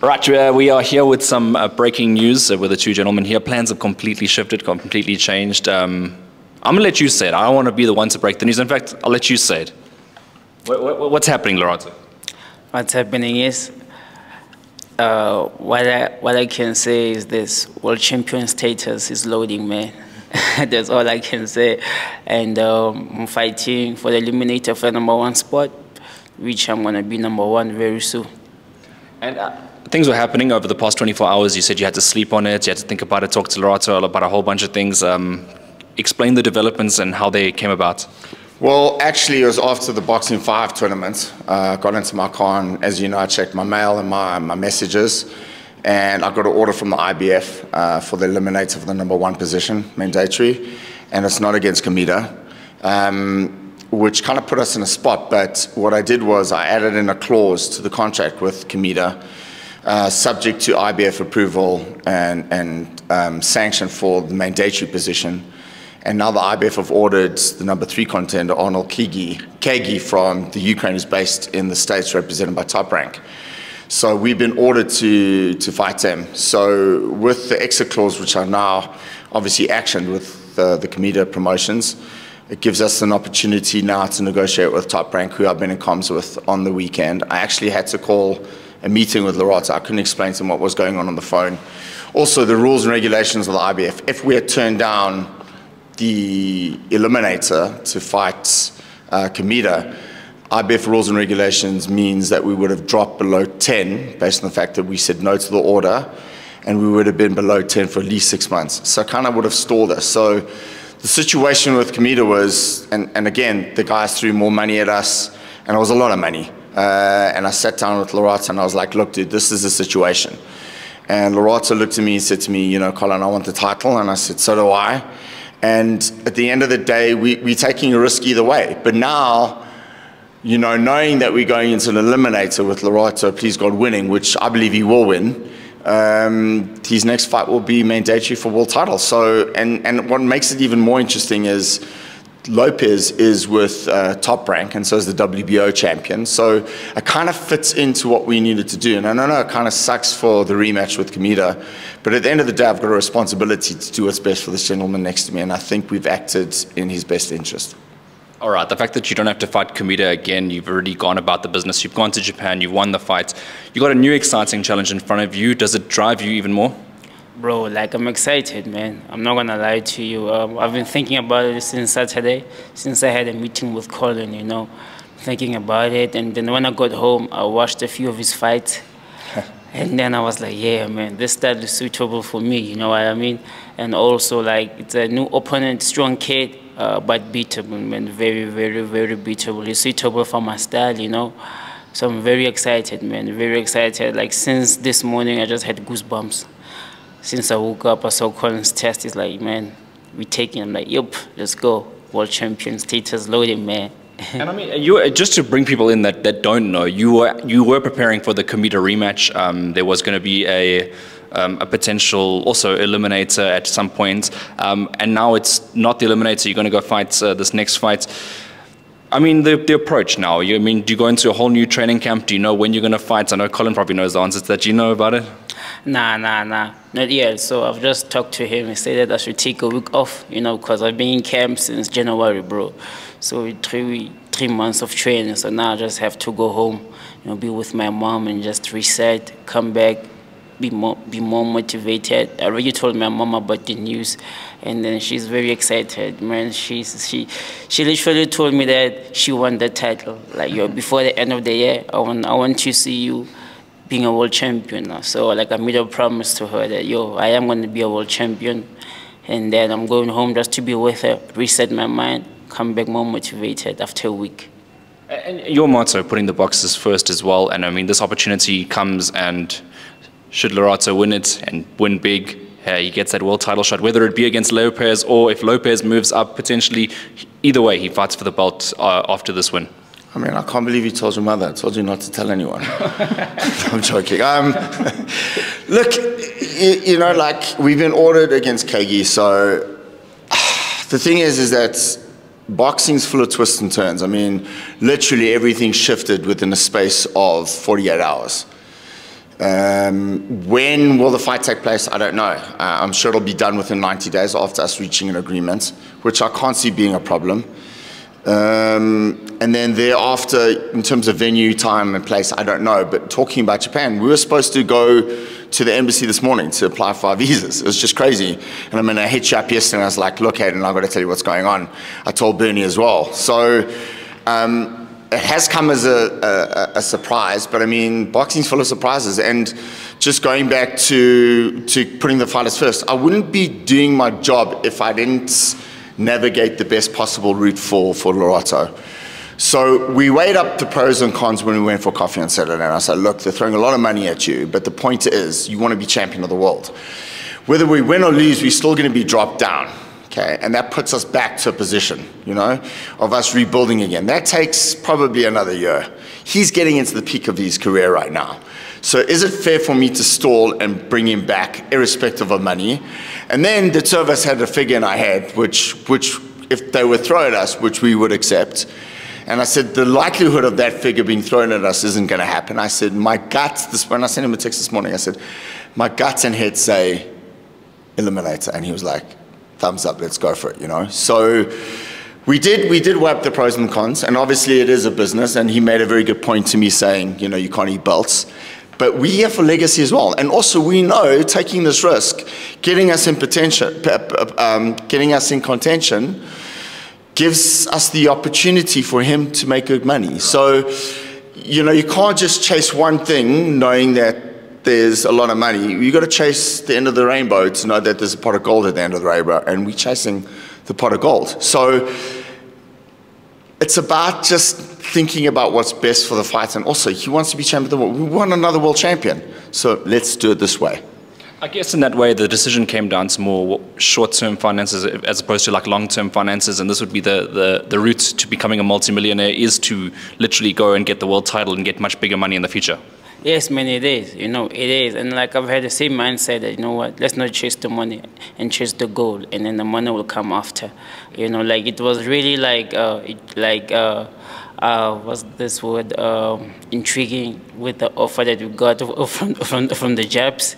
Right, we are here with some breaking news with the two gentlemen here. Plans have completely shifted, completely changed. I'm going to let you say it. I don't want to be the one to break the news. In fact, I'll let you say it. What's happening, Lerato? What's happening is, what I can say is this: world champion status is loading, man. That's all I can say. And I'm fighting for the Eliminator for the #1 spot, which I'm going to be #1 very soon. And things were happening over the past 24 hours. You said you had to sleep on it, you had to think about it, talk to Lerato about a whole bunch of things. Explain the developments and how they came about. Well, actually, it was after the Boxing 5 tournament. I got into my car, and as you know, I checked my mail and my messages, and I got an order from the IBF for the Eliminator for the #1 position, mandatory, and it's not against Khegai, which kind of put us in a spot. But what I did was I added in a clause to the contract with Khegai, subject to IBF approval and sanction for the mandatory position. And now the IBF have ordered the #3 contender, Arnold Khegai from the Ukraine, who's based in the States, represented by Top Rank. So we've been ordered to fight him. So with the exit clause, which are now obviously actioned with the Khegai promotions, it gives us an opportunity now to negotiate with Top Rank, who I've been in comms with on the weekend. I actually had to call a meeting with Lerato. I couldn't explain to him what was going on the phone. Also, the rules and regulations of the IBF, if we had turned down the Eliminator to fight Khegai, IBF rules and regulations means that we would have dropped below 10 based on the fact that we said no to the order, and we would have been below 10 for at least 6 months. So kind of would have stalled us. So the situation with Khegai was, and again, the guys threw more money at us, and it was a lot of money. And I sat down with Lerato and I was like, look, dude, this is the situation. And Lerato looked at me and said to me, you know, Colin, I want the title. And I said, so do I. And at the end of the day, we're taking a risk either way. But now, you know, knowing that we're going into an Eliminator with Lerato, please God, winning, which I believe he will win, his next fight will be mandatory for world title. So, and what makes it even more interesting is Lopez is with Top Rank, and so is the WBO champion. So it kind of fits into what we needed to do. And I know it kind of sucks for the rematch with Khegai, but at the end of the day, I've got a responsibility to do what's best for this gentleman next to me, and I think we've acted in his best interest. All right, the fact that you don't have to fight Khegai again, you've already gone about the business, you've gone to Japan, you've won the fight, you've got a new exciting challenge in front of you. Does it drive you even more? Bro, like, I'm excited, man. I'm not gonna lie to you. I've been thinking about it since Saturday, since I had a meeting with Colin, you know, thinking about it. And then when I got home, I watched a few of his fights. And then I was like, yeah, man, this style is suitable for me, you know what I mean? And also, like, it's a new opponent, strong kid, but beatable, man. Very, very, very beatable. He's suitable for my style, you know? So I'm very excited, man, very excited. Like, since this morning, I just had goosebumps. Since I woke up, I saw Colin's test. He's like, man, we taking. I'm like, yup, let's go. World champion status loaded, man. And I mean, just to bring people in that don't know, you were preparing for the Khegai rematch. There was going to be a potential also Eliminator at some point, and now it's not the Eliminator. You're going to go fight this next fight. I mean, the approach now. I mean, do you go into a whole new training camp? Do you know when you're going to fight? I know Colin probably knows the answers to that. Do you know about it? Nah, not yet. So I've just talked to him. He said that I should take a week off, you know, because I've been in camp since January, bro. So 3 months of training. So now I just have to go home, you know, be with my mom and just reset, come back, be more motivated. I already told my mom about the news, and then she's very excited, man. She literally told me that she won the title. Like, yo, before the end of the year, I want to see you being a world champion now. So, like, I made a promise to her that, yo, I am going to be a world champion, and then I'm going home just to be with her, reset my mind, come back more motivated after a week. And your motto, putting the boxes first as well, and I mean, this opportunity comes, and should Lerato win it and win big, he gets that world title shot, whether it be against Lopez or if Lopez moves up potentially, either way, he fights for the belt after this win. I mean, I can't believe you told your mother. I told you not to tell anyone. I'm joking. Look, you know, like, we've been ordered against Khegai, so the thing is that boxing's full of twists and turns. I mean, literally everything shifted within a space of 48 hours. When will the fight take place? I don't know. I'm sure it'll be done within 90 days after us reaching an agreement, which I can't see being a problem. And then thereafter, in terms of venue, time, and place, I don't know. But talking about Japan, we were supposed to go to the embassy this morning to apply for our visas. It was just crazy. And I mean, I hit you up yesterday, and I was like, look, Hayden, I've got to tell you what's going on. I told Bernie as well. So it has come as a surprise, but I mean, boxing's full of surprises. And just going back to putting the fighters first, I wouldn't be doing my job if I didn't navigate the best possible route for Lerato. So we weighed up the pros and cons when we went for coffee on Saturday, and I said, look, they're throwing a lot of money at you, but the point is, you want to be champion of the world. Whether we win or lose, we're still going to be dropped down, okay? And that puts us back to a position, you know, of us rebuilding again. That takes probably another year. He's getting into the peak of his career right now. So is it fair for me to stall and bring him back, irrespective of money? And then the two of us had a figure in our head, which if they would throw at us, which we would accept. And I said, the likelihood of that figure being thrown at us isn't going to happen. I said, my guts, when I sent him a text this morning, I said, my guts and head say Eliminator. And he was like, thumbs up, let's go for it, you know? So we did weigh up the pros and cons. And obviously it is a business. And he made a very good point to me saying, you know, you can't eat belts. But we're here for legacy as well. And also we know taking this risk, getting us in contention, gives us the opportunity for him to make good money. So, you know, you can't just chase one thing knowing that there's a lot of money. You've got to chase the end of the rainbow to know that there's a pot of gold at the end of the rainbow, and we're chasing the pot of gold. So it's about just thinking about what's best for the fight, and also he wants to be champion of the world. We want another world champion, so let's do it this way. I guess in that way, the decision came down to more short-term finances as opposed to like long-term finances, and this would be the route to becoming a multimillionaire is to literally go and get the world title and get much bigger money in the future. Yes, man, it is. You know, it is. And like I've had the same mindset that, you know what, let's not chase the money and chase the goal, and then the money will come after. You know, like it was really like, what's this word, intriguing with the offer that we got from the Japs.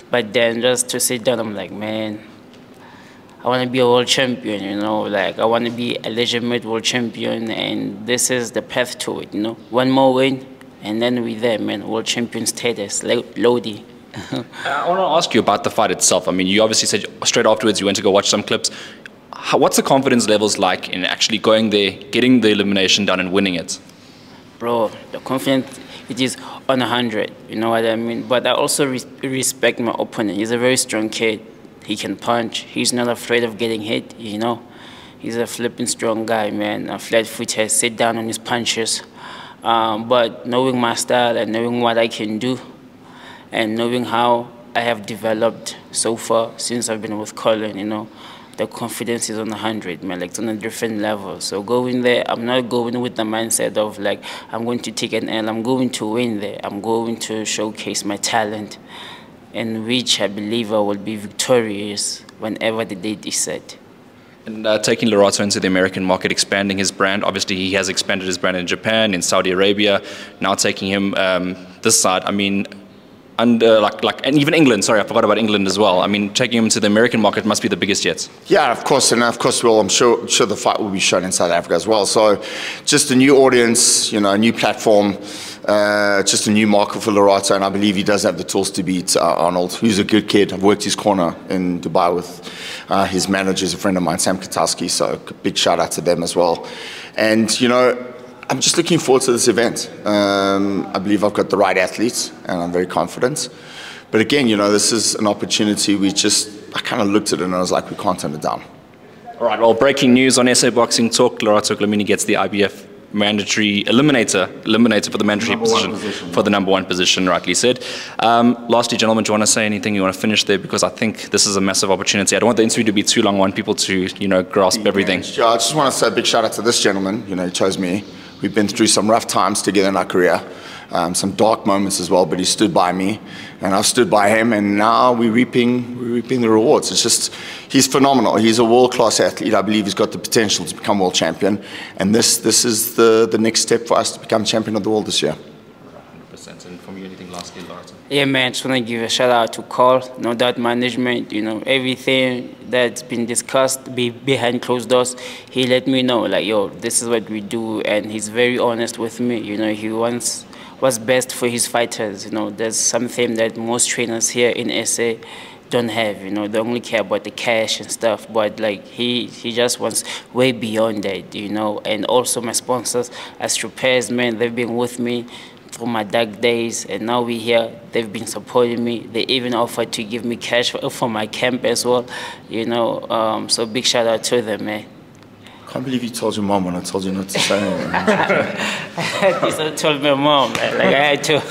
But then just to sit down, I'm like, man, I want to be a world champion, you know, like I want to be a legitimate world champion, and this is the path to it, you know. One more win, and then we're there, man, world champion status, Lodi. I want to ask you about the fight itself. I mean, you obviously said straight afterwards you went to go watch some clips. What's the confidence levels like in actually going there, getting the elimination done and winning it? Bro, the confidence, it is on 100, you know what I mean? But I also respect my opponent. He's a very strong kid. He can punch. He's not afraid of getting hit, you know? He's a flipping strong guy, man. A flat-footed, sit down on his punches. But knowing my style and knowing what I can do and knowing how I have developed so far since I've been with Colin, you know, the confidence is on 100, man. Like it's on a different level. So going there, I'm not going with the mindset of like, I'm going to take an L. I'm going to win there. I'm going to showcase my talent, in which I believe I will be victorious whenever the date is set. And taking Lerato into the American market, expanding his brand. Obviously, he has expanded his brand in Japan, in Saudi Arabia. Now taking him this side. I mean, and even England. Sorry, I forgot about England as well. I mean, taking him to the American market must be the biggest yet. Yeah, of course, and of course, I'm sure the fight will be shown in South Africa as well. So, just a new audience, you know, a new platform, just a new market for Lerato, and I believe he does have the tools to beat Arnold, who's a good kid. I've worked his corner in Dubai with his manager, is a friend of mine, Sam Katowski. So, big shout out to them as well. And you know, I'm just looking forward to this event. I believe I've got the right athletes, and I'm very confident. But again, you know, this is an opportunity. I kind of looked at it and I was like, we can't turn it down. All right, well, breaking news on SA Boxing Talk. Lerato Dlamini gets the IBF mandatory eliminator for the mandatory position, for the #1 position, rightly said. Lastly, gentlemen, do you want to say anything? You want to finish there? Because I think this is a massive opportunity. I don't want the interview to be too long. I want people to, you know, grasp everything. Yeah, I just want to say a big shout out to this gentleman. You know, he chose me. We've been through some rough times together in our career, some dark moments as well, but he stood by me, and I've stood by him, and now we're reaping the rewards. It's just, he's phenomenal. He's a world-class athlete. I believe he's got the potential to become world champion, and this is the next step for us to become champion of the world this year. 100%. that, and from you, anything lastly, Lerato? Yeah, man, just want to give a shout out to Carl, No Doubt Management. You know, everything that's been discussed behind closed doors, he let me know, like, yo, this is what we do, and he's very honest with me. You know, he wants what's best for his fighters. You know, there's something that most trainers here in SA don't have. You know, they only care about the cash and stuff, but like he just wants way beyond that, you know. And also my sponsors, as repairs, man, they've been with me through my dark days, and now we're here. They've been supporting me. They even offered to give me cash for my camp as well, you know. So big shout out to them, man. I can't believe you told your mom when I told you not to say anything. I told my mom, like I had to.